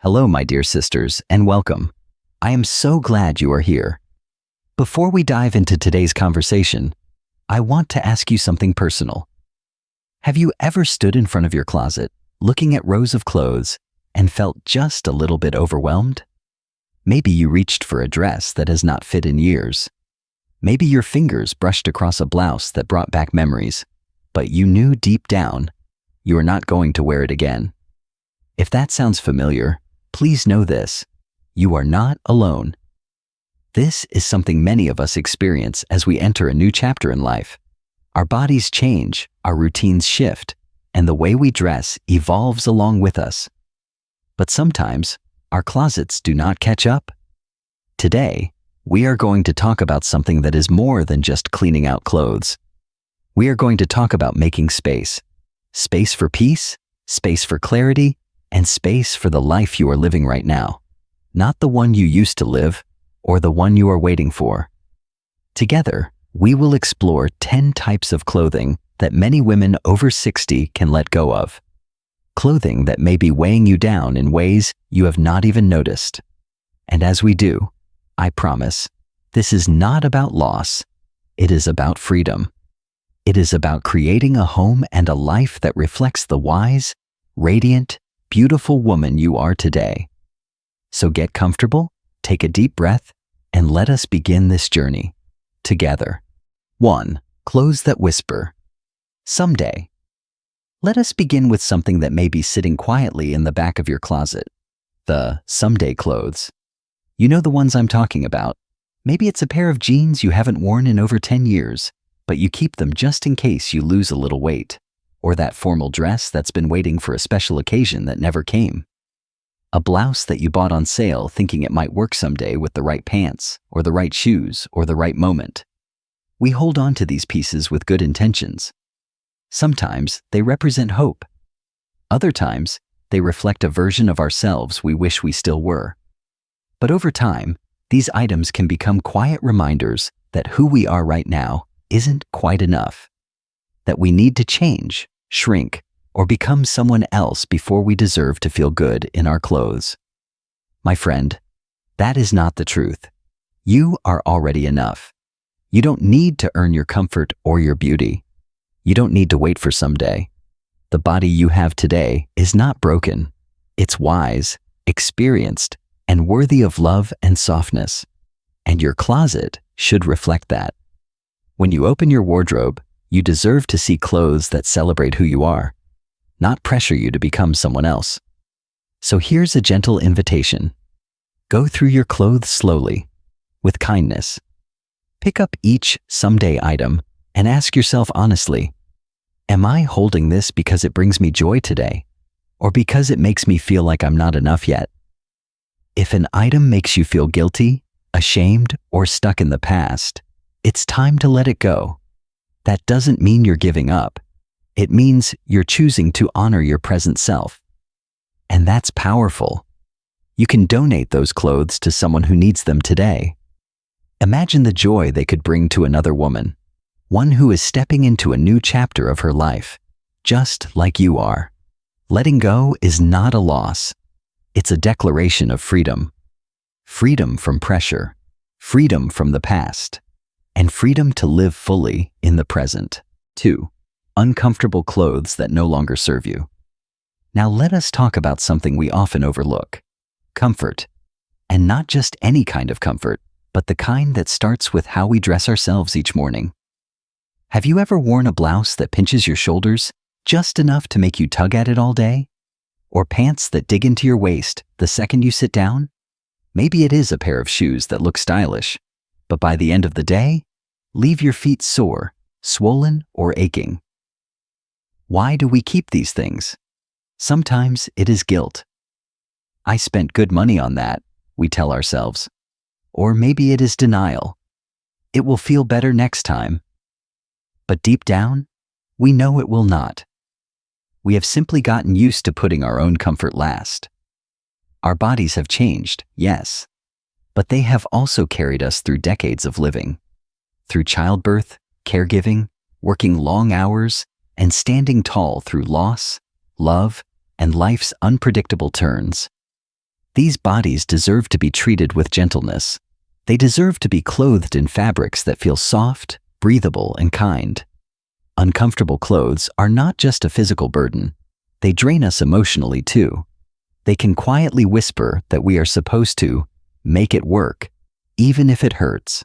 Hello, my dear sisters, and welcome. I am so glad you are here. Before we dive into today's conversation, I want to ask you something personal. Have you ever stood in front of your closet, looking at rows of clothes, and felt just a little bit overwhelmed? Maybe you reached for a dress that has not fit in years. Maybe your fingers brushed across a blouse that brought back memories, but you knew deep down you are not going to wear it again. If that sounds familiar, please know this: you are not alone. This is something many of us experience as we enter a new chapter in life. Our bodies change, our routines shift, and the way we dress evolves along with us. But sometimes, our closets do not catch up. Today, we are going to talk about something that is more than just cleaning out clothes. We are going to talk about making space. Space for peace, space for clarity, and space for the life you are living right now. Not the one you used to live, or the one you are waiting for. Together, we will explore 10 types of clothing that many women over 60 can let go of. Clothing that may be weighing you down in ways you have not even noticed. And as we do, I promise, this is not about loss. It is about freedom. It is about creating a home and a life that reflects the wise, radiant, beautiful woman you are today. So get comfortable, take a deep breath, and let us begin this journey together. 1. Clothes that whisper. Someday. Let us begin with something that may be sitting quietly in the back of your closet. The someday clothes. You know the ones I'm talking about. Maybe it's a pair of jeans you haven't worn in over 10 years, but you keep them just in case you lose a little weight. Or that formal dress that's been waiting for a special occasion that never came. A blouse that you bought on sale thinking it might work someday with the right pants, or the right shoes, or the right moment. We hold on to these pieces with good intentions. Sometimes they represent hope. Other times, they reflect a version of ourselves we wish we still were. But over time, these items can become quiet reminders that who we are right now isn't quite enough. That we need to change, shrink, or become someone else before we deserve to feel good in our clothes. My friend, that is not the truth. You are already enough. You don't need to earn your comfort or your beauty. You don't need to wait for someday. The body you have today is not broken. It's wise, experienced, and worthy of love and softness. And your closet should reflect that. When you open your wardrobe, you deserve to see clothes that celebrate who you are, not pressure you to become someone else. So here's a gentle invitation. Go through your clothes slowly, with kindness. Pick up each someday item and ask yourself honestly, am I holding this because it brings me joy today, or because it makes me feel like I'm not enough yet? If an item makes you feel guilty, ashamed, or stuck in the past, it's time to let it go. That doesn't mean you're giving up. It means you're choosing to honor your present self. And that's powerful. You can donate those clothes to someone who needs them today. Imagine the joy they could bring to another woman, one who is stepping into a new chapter of her life, just like you are. Letting go is not a loss. It's a declaration of freedom. Freedom from pressure, freedom from the past, and freedom to live fully in the present. 2. Uncomfortable clothes that no longer serve you. Now let us talk about something we often overlook: comfort. And not just any kind of comfort, but the kind that starts with how we dress ourselves each morning. Have you ever worn a blouse that pinches your shoulders just enough to make you tug at it all day? Or pants that dig into your waist the second you sit down? Maybe it is a pair of shoes that look stylish, but by the end of the day, leave your feet sore, swollen, or aching. Why do we keep these things? Sometimes it is guilt. I spent good money on that, we tell ourselves. Or maybe it is denial. It will feel better next time. But deep down, we know it will not. We have simply gotten used to putting our own comfort last. Our bodies have changed, yes, but they have also carried us through decades of living. Through childbirth, caregiving, working long hours, and standing tall through loss, love, and life's unpredictable turns. These bodies deserve to be treated with gentleness. They deserve to be clothed in fabrics that feel soft, breathable, and kind. Uncomfortable clothes are not just a physical burden. They drain us emotionally too. They can quietly whisper that we are supposed to make it work, even if it hurts.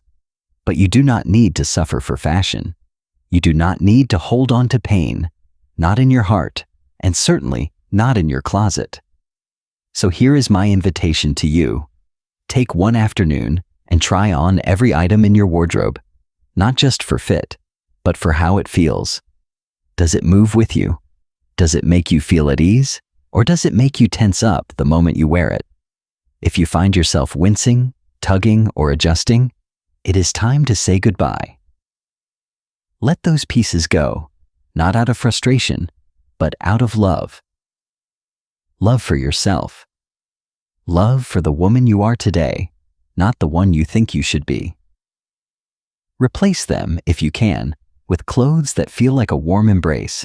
But you do not need to suffer for fashion. You do not need to hold on to pain, not in your heart, and certainly not in your closet. So here is my invitation to you. Take one afternoon and try on every item in your wardrobe, not just for fit, but for how it feels. Does it move with you? Does it make you feel at ease? Or does it make you tense up the moment you wear it? If you find yourself wincing, tugging, or adjusting, it is time to say goodbye. Let those pieces go, not out of frustration, but out of love. Love for yourself. Love for the woman you are today, not the one you think you should be. Replace them, if you can, with clothes that feel like a warm embrace,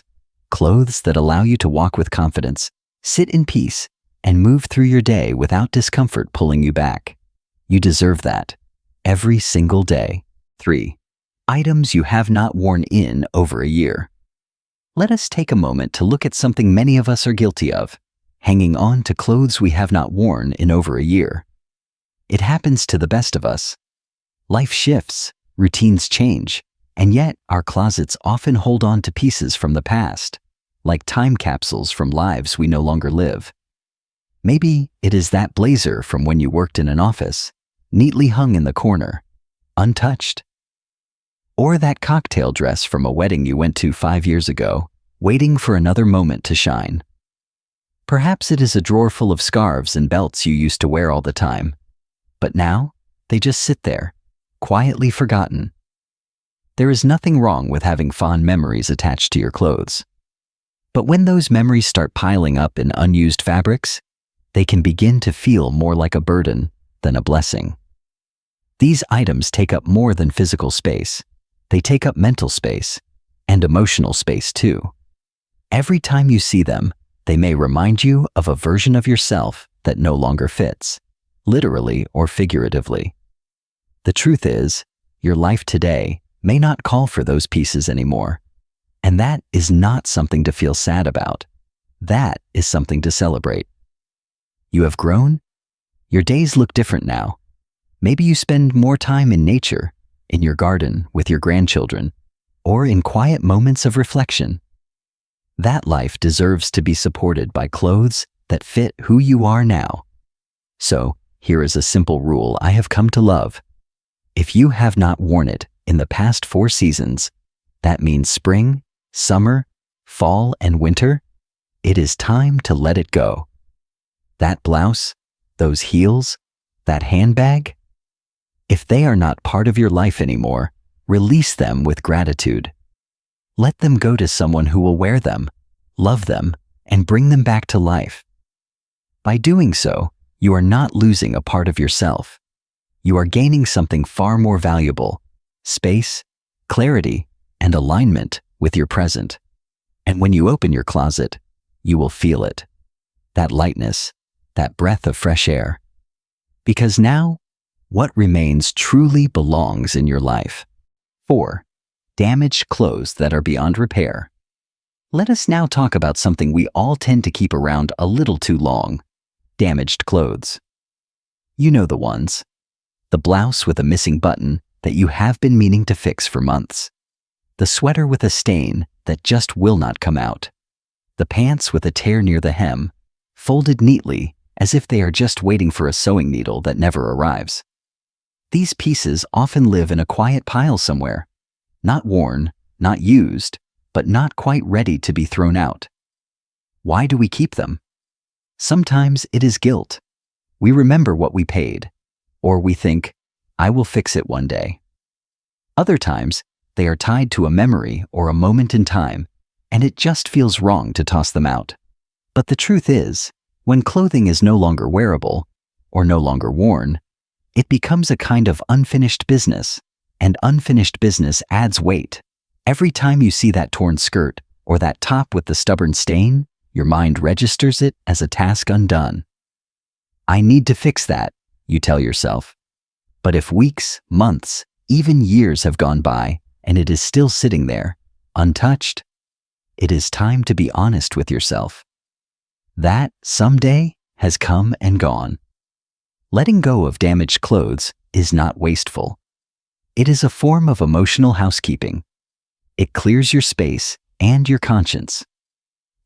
clothes that allow you to walk with confidence, sit in peace, and move through your day without discomfort pulling you back. You deserve that, every single day. 3. Items you have not worn in over a year. Let us take a moment to look at something many of us are guilty of, hanging on to clothes we have not worn in over a year. It happens to the best of us. Life shifts, routines change, and yet our closets often hold on to pieces from the past, like time capsules from lives we no longer live. Maybe it is that blazer from when you worked in an office, neatly hung in the corner, untouched. Or that cocktail dress from a wedding you went to 5 years ago, waiting for another moment to shine. Perhaps it is a drawer full of scarves and belts you used to wear all the time, but now they just sit there, quietly forgotten. There is nothing wrong with having fond memories attached to your clothes. But when those memories start piling up in unused fabrics, they can begin to feel more like a burden than a blessing. These items take up more than physical space. They take up mental space and emotional space too. Every time you see them, they may remind you of a version of yourself that no longer fits, literally or figuratively. The truth is, your life today may not call for those pieces anymore. And that is not something to feel sad about. That is something to celebrate. You have grown. Your days look different now. Maybe you spend more time in nature, in your garden with your grandchildren, or in quiet moments of reflection. That life deserves to be supported by clothes that fit who you are now. So, here is a simple rule I have come to love. If you have not worn it in the past 4 seasons, that means spring, summer, fall, and winter, it is time to let it go. That blouse, those heels, that handbag, if they are not part of your life anymore, release them with gratitude. Let them go to someone who will wear them, love them, and bring them back to life. By doing so, you are not losing a part of yourself. You are gaining something far more valuable: space, clarity, and alignment with your present. And when you open your closet, you will feel it. That lightness, that breath of fresh air. Because now, what remains truly belongs in your life. 4. Damaged clothes that are beyond repair. Let us now talk about something we all tend to keep around a little too long: damaged clothes. You know the ones. The blouse with a missing button that you have been meaning to fix for months. The sweater with a stain that just will not come out. The pants with a tear near the hem, folded neatly as if they are just waiting for a sewing needle that never arrives. These pieces often live in a quiet pile somewhere, not worn, not used, but not quite ready to be thrown out. Why do we keep them? Sometimes it is guilt. We remember what we paid, or we think, I will fix it one day. Other times, they are tied to a memory or a moment in time, and it just feels wrong to toss them out. But the truth is, when clothing is no longer wearable, or no longer worn, it becomes a kind of unfinished business, and unfinished business adds weight. Every time you see that torn skirt or that top with the stubborn stain, your mind registers it as a task undone. I need to fix that, you tell yourself. But if weeks, months, even years have gone by and it is still sitting there, untouched, it is time to be honest with yourself. That someday has come and gone. Letting go of damaged clothes is not wasteful. It is a form of emotional housekeeping. It clears your space and your conscience.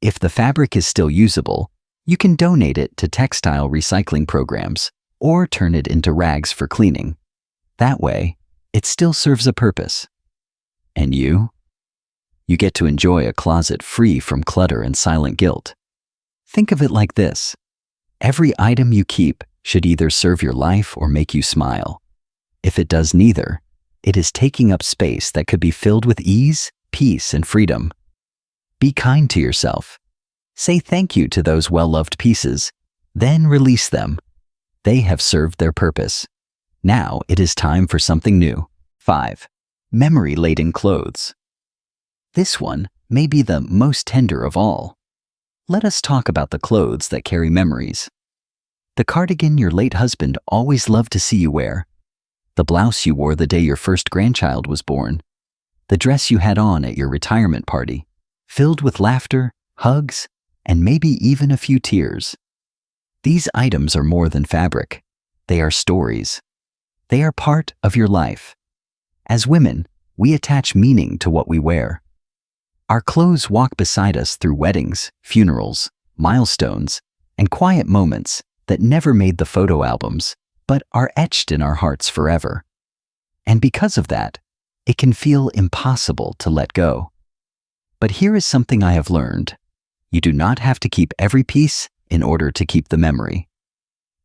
If the fabric is still usable, you can donate it to textile recycling programs or turn it into rags for cleaning. That way, it still serves a purpose. And you? You get to enjoy a closet free from clutter and silent guilt. Think of it like this. Every item you keep should either serve your life or make you smile. If it does neither, it is taking up space that could be filled with ease, peace, and freedom. Be kind to yourself. Say thank you to those well-loved pieces, then release them. They have served their purpose. Now it is time for something new. 5. Memory-laden clothes. This one may be the most tender of all. Let us talk about the clothes that carry memories. The cardigan your late husband always loved to see you wear. The blouse you wore the day your first grandchild was born. The dress you had on at your retirement party, filled with laughter, hugs, and maybe even a few tears. These items are more than fabric. They are stories. They are part of your life. As women, we attach meaning to what we wear. Our clothes walk beside us through weddings, funerals, milestones, and quiet moments that never made the photo albums, but are etched in our hearts forever. And because of that, it can feel impossible to let go. But here is something I have learned. You do not have to keep every piece in order to keep the memory.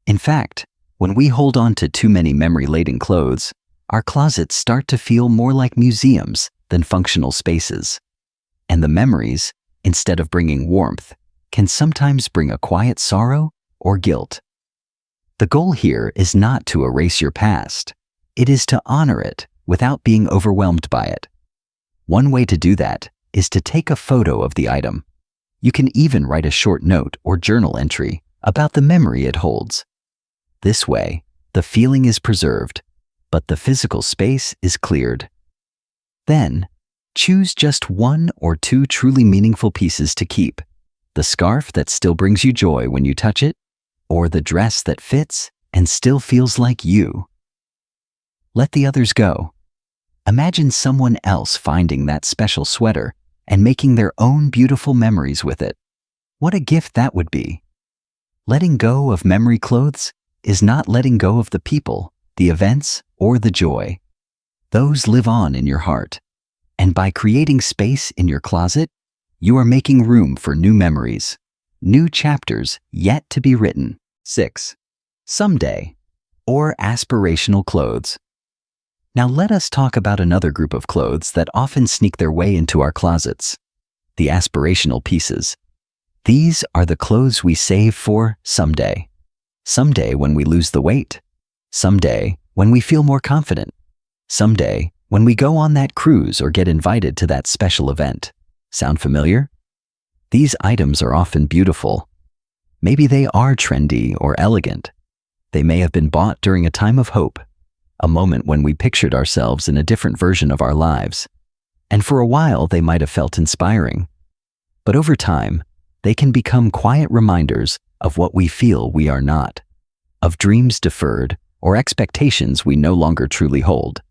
In fact, when we hold on to too many memory-laden clothes, our closets start to feel more like museums than functional spaces. And the memories, instead of bringing warmth, can sometimes bring a quiet sorrow or guilt. The goal here is not to erase your past. It is to honor it without being overwhelmed by it. One way to do that is to take a photo of the item. You can even write a short note or journal entry about the memory it holds. This way, the feeling is preserved, but the physical space is cleared. Then, choose just 1 or 2 truly meaningful pieces to keep. The scarf that still brings you joy when you touch it, or the dress that fits and still feels like you. Let the others go. Imagine someone else finding that special sweater and making their own beautiful memories with it. What a gift that would be. Letting go of memory clothes is not letting go of the people, the events, or the joy. Those live on in your heart. And by creating space in your closet, you are making room for new memories, new chapters yet to be written. 6. Someday, or aspirational clothes. Now let us talk about another group of clothes that often sneak their way into our closets, the aspirational pieces. These are the clothes we save for someday. Someday when we lose the weight. Someday when we feel more confident. Someday when we go on that cruise or get invited to that special event. Sound familiar? These items are often beautiful. Maybe they are trendy or elegant. They may have been bought during a time of hope, a moment when we pictured ourselves in a different version of our lives. And for a while, they might have felt inspiring. But over time, they can become quiet reminders of what we feel we are not, of dreams deferred or expectations we no longer truly hold.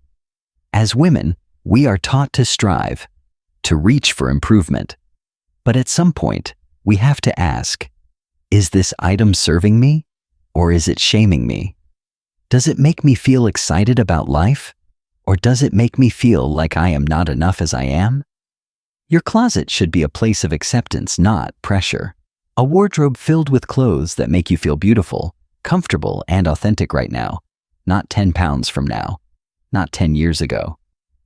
As women, we are taught to strive, to reach for improvement. But at some point, we have to ask, is this item serving me, or is it shaming me? Does it make me feel excited about life, or does it make me feel like I am not enough as I am? Your closet should be a place of acceptance, not pressure. A wardrobe filled with clothes that make you feel beautiful, comfortable, and authentic right now, not 10 pounds from now, not 10 years ago,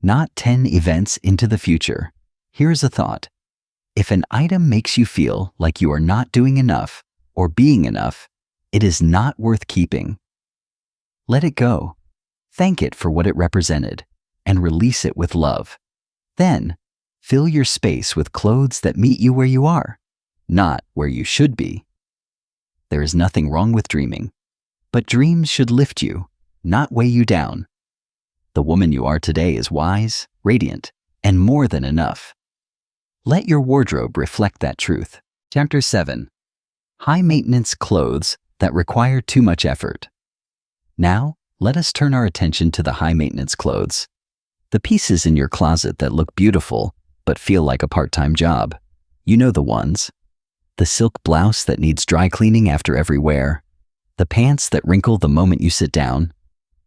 not 10 events into the future. Here's a thought. If an item makes you feel like you are not doing enough or being enough, it is not worth keeping. Let it go. Thank it for what it represented and release it with love. Then, fill your space with clothes that meet you where you are, not where you should be. There is nothing wrong with dreaming. But dreams should lift you, not weigh you down. The woman you are today is wise, radiant, and more than enough. Let your wardrobe reflect that truth. Chapter 7. High-maintenance clothes that require too much effort. Now, let us turn our attention to the high-maintenance clothes. The pieces in your closet that look beautiful but feel like a part-time job. You know the ones. The silk blouse that needs dry cleaning after every wear. The pants that wrinkle the moment you sit down.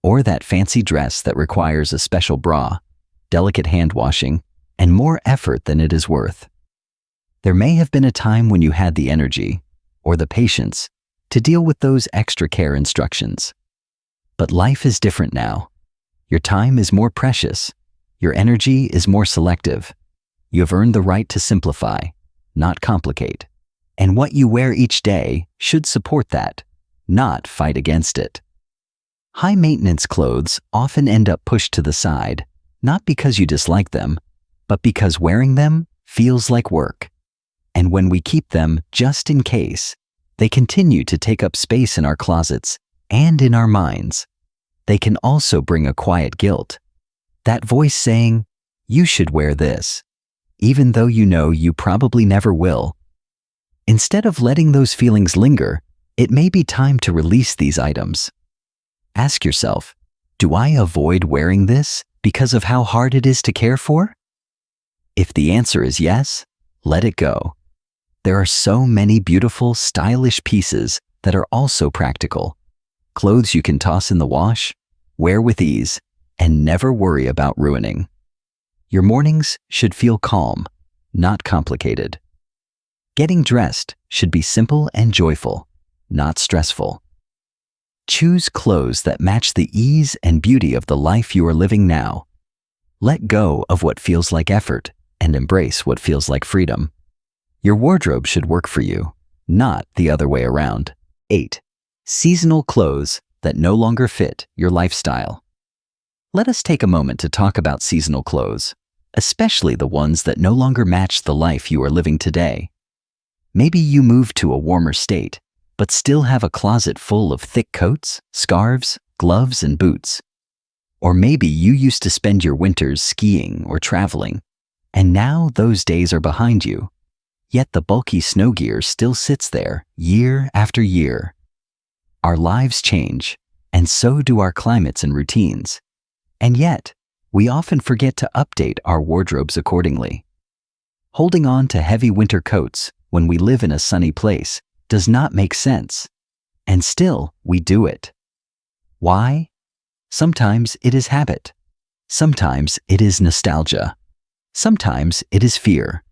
Or that fancy dress that requires a special bra, delicate hand washing, and more effort than it is worth. There may have been a time when you had the energy, or the patience, to deal with those extra care instructions. But life is different now. Your time is more precious. Your energy is more selective. You have earned the right to simplify, not complicate. And what you wear each day should support that, not fight against it. High-maintenance clothes often end up pushed to the side, not because you dislike them, but because wearing them feels like work. And when we keep them just in case, they continue to take up space in our closets and in our minds. They can also bring a quiet guilt. That voice saying, "You should wear this," even though you know you probably never will. Instead of letting those feelings linger, it may be time to release these items. Ask yourself, do I avoid wearing this because of how hard it is to care for? If the answer is yes, let it go. There are so many beautiful, stylish pieces that are also practical. Clothes you can toss in the wash, wear with ease, and never worry about ruining. Your mornings should feel calm, not complicated. Getting dressed should be simple and joyful, not stressful. Choose clothes that match the ease and beauty of the life you are living now. Let go of what feels like effort and embrace what feels like freedom. Your wardrobe should work for you, not the other way around. 8. Seasonal clothes that no longer fit your lifestyle. Let us take a moment to talk about seasonal clothes, especially the ones that no longer match the life you are living today. Maybe you moved to a warmer state, but still have a closet full of thick coats, scarves, gloves, and boots. Or maybe you used to spend your winters skiing or traveling, and now those days are behind you. Yet the bulky snow gear still sits there year after year. Our lives change, and so do our climates and routines. And yet, we often forget to update our wardrobes accordingly. Holding on to heavy winter coats when we live in a sunny place does not make sense. And still, we do it. Why? Sometimes it is habit. Sometimes it is nostalgia. Sometimes it is fear.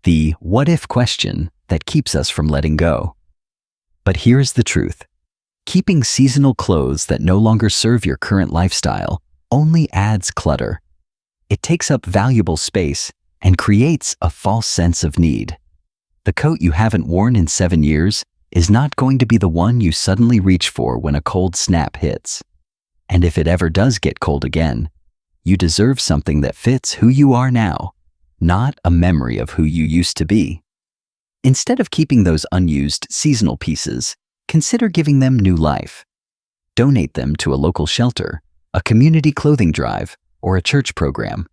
The what-if question that keeps us from letting go. But here's the truth. Keeping seasonal clothes that no longer serve your current lifestyle only adds clutter. It takes up valuable space and creates a false sense of need. The coat you haven't worn in 7 years is not going to be the one you suddenly reach for when a cold snap hits. And if it ever does get cold again, you deserve something that fits who you are now, not a memory of who you used to be. Instead of keeping those unused seasonal pieces, consider giving them new life. Donate them to a local shelter, a community clothing drive, or a church program.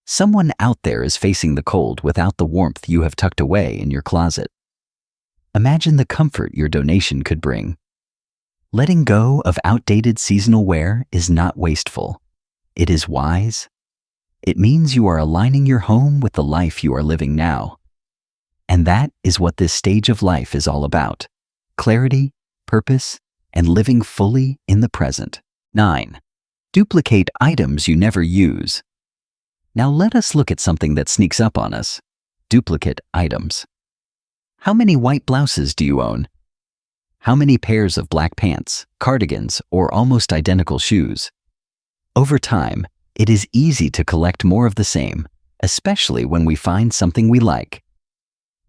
Someone out there is facing the cold without the warmth you have tucked away in your closet. Imagine the comfort your donation could bring. Letting go of outdated seasonal wear is not wasteful. It is wise. It means you are aligning your home with the life you are living now. And that is what this stage of life is all about: clarity, purpose, and living fully in the present. 9. Duplicate items you never use. Now let us look at something that sneaks up on us: duplicate items. How many white blouses do you own? How many pairs of black pants, cardigans, or almost identical shoes? Over time, it is easy to collect more of the same, especially when we find something we like.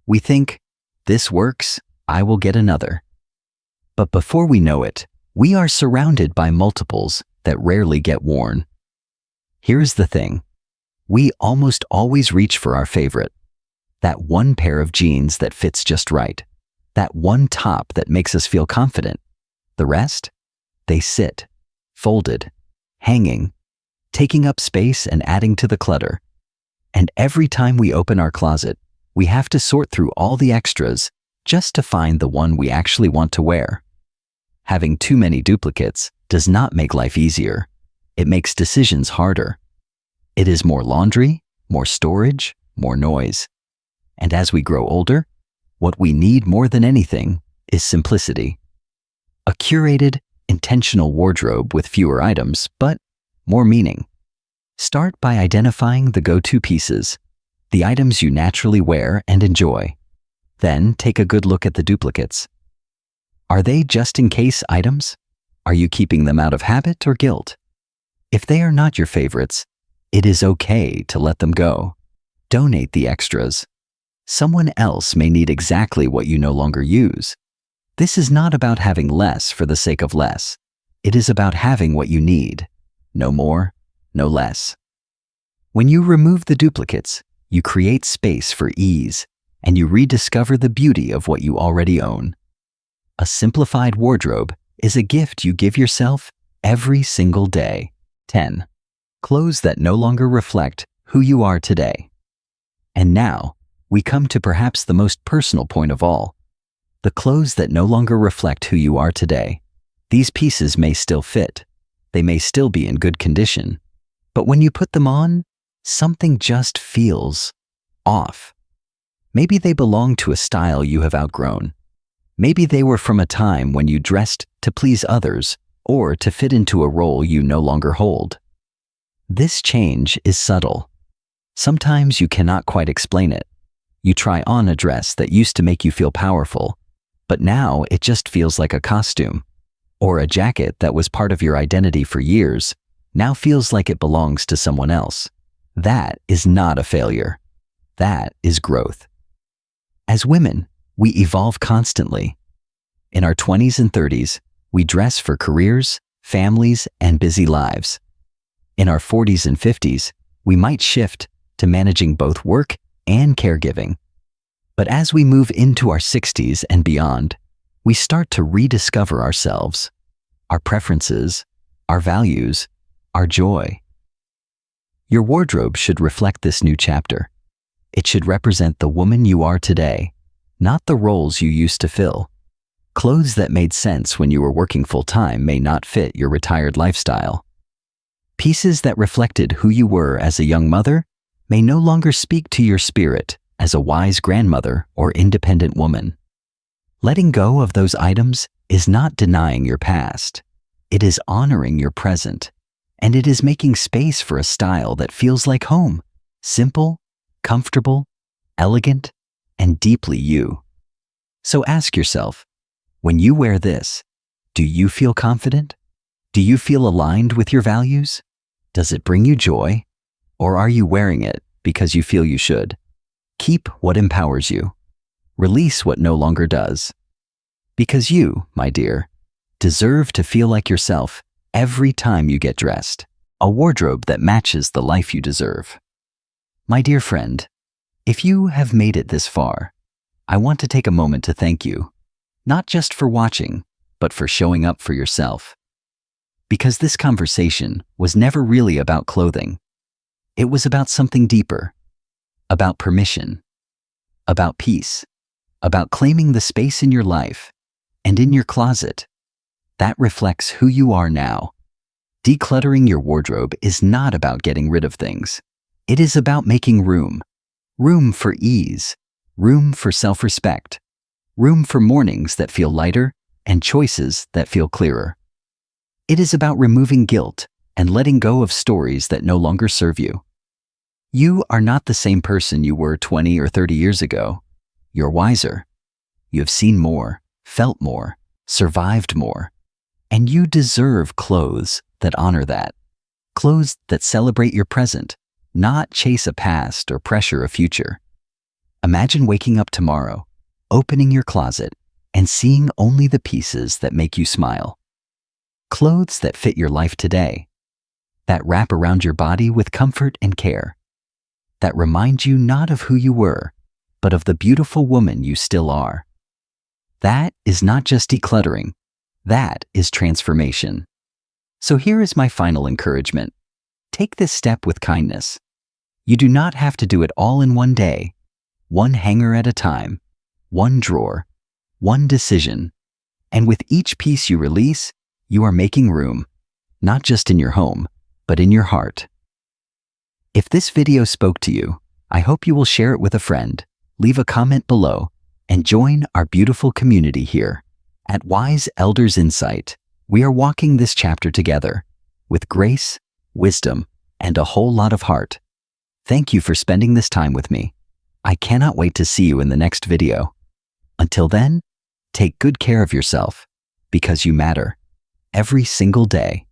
We think, this works, I will get another. But before we know it, we are surrounded by multiples that rarely get worn. Here's the thing. We almost always reach for our favorite. That one pair of jeans that fits just right. That one top that makes us feel confident. The rest? They sit, folded, hanging, taking up space and adding to the clutter. And every time we open our closet, we have to sort through all the extras just to find the one we actually want to wear. Having too many duplicates does not make life easier. It makes decisions harder. It is more laundry, more storage, more noise. And as we grow older, what we need more than anything is simplicity. A curated, intentional wardrobe with fewer items, but more meaning. Start by identifying the go-to pieces, the items you naturally wear and enjoy. Then take a good look at the duplicates. Are they just-in-case items? Are you keeping them out of habit or guilt? If they are not your favorites, it is okay to let them go. Donate the extras. Someone else may need exactly what you no longer use. This is not about having less for the sake of less. It is about having what you need. No more, no less. When you remove the duplicates, you create space for ease, and you rediscover the beauty of what you already own. A simplified wardrobe is a gift you give yourself every single day. 10. Clothes that no longer reflect who you are today. And now, we come to perhaps the most personal point of all. The clothes that no longer reflect who you are today. These pieces may still fit. They may still be in good condition. But when you put them on, something just feels off. Maybe they belong to a style you have outgrown. Maybe they were from a time when you dressed to please others or to fit into a role you no longer hold. This change is subtle. Sometimes you cannot quite explain it. You try on a dress that used to make you feel powerful, but now it just feels like a costume. Or a jacket that was part of your identity for years now feels like it belongs to someone else. That is not a failure. That is growth. As women, we evolve constantly. In our 20s and 30s, we dress for careers, families, and busy lives. In our 40s and 50s, we might shift to managing both work and caregiving. But as we move into our 60s and beyond, we start to rediscover ourselves, our preferences, our values, our joy. Your wardrobe should reflect this new chapter. It should represent the woman you are today, not the roles you used to fill. Clothes that made sense when you were working full-time may not fit your retired lifestyle. Pieces that reflected who you were as a young mother may no longer speak to your spirit as a wise grandmother or independent woman. Letting go of those items is not denying your past. It is honoring your present, and it is making space for a style that feels like home, simple, comfortable, elegant, and deeply you. So ask yourself, when you wear this, do you feel confident? Do you feel aligned with your values? Does it bring you joy? Or are you wearing it because you feel you should? Keep what empowers you. Release what no longer does. Because you, my dear, deserve to feel like yourself every time you get dressed. A wardrobe that matches the life you deserve. My dear friend, if you have made it this far, I want to take a moment to thank you, not just for watching, but for showing up for yourself. Because this conversation was never really about clothing. It was about something deeper, about permission, about peace, about claiming the space in your life and in your closet that reflects who you are now. Decluttering your wardrobe is not about getting rid of things. It is about making room. Room for ease, room for self-respect, room for mornings that feel lighter and choices that feel clearer. It is about removing guilt and letting go of stories that no longer serve you. You are not the same person you were 20 or 30 years ago. You're wiser. You have seen more, felt more, survived more. And you deserve clothes that honor that. Clothes that celebrate your present, not chase a past or pressure a future. Imagine waking up tomorrow, opening your closet, and seeing only the pieces that make you smile. Clothes that fit your life today, that wrap around your body with comfort and care, that remind you not of who you were, but of the beautiful woman you still are. That is not just decluttering. That is transformation. So here is my final encouragement. Take this step with kindness. You do not have to do it all in one day. One hanger at a time, one drawer, one decision. And with each piece you release, you are making room, not just in your home, but in your heart. If this video spoke to you, I hope you will share it with a friend, leave a comment below, and join our beautiful community here. At Wise Elders Insight, we are walking this chapter together, with grace, wisdom, and a whole lot of heart. Thank you for spending this time with me. I cannot wait to see you in the next video. Until then, take good care of yourself, because you matter, every single day.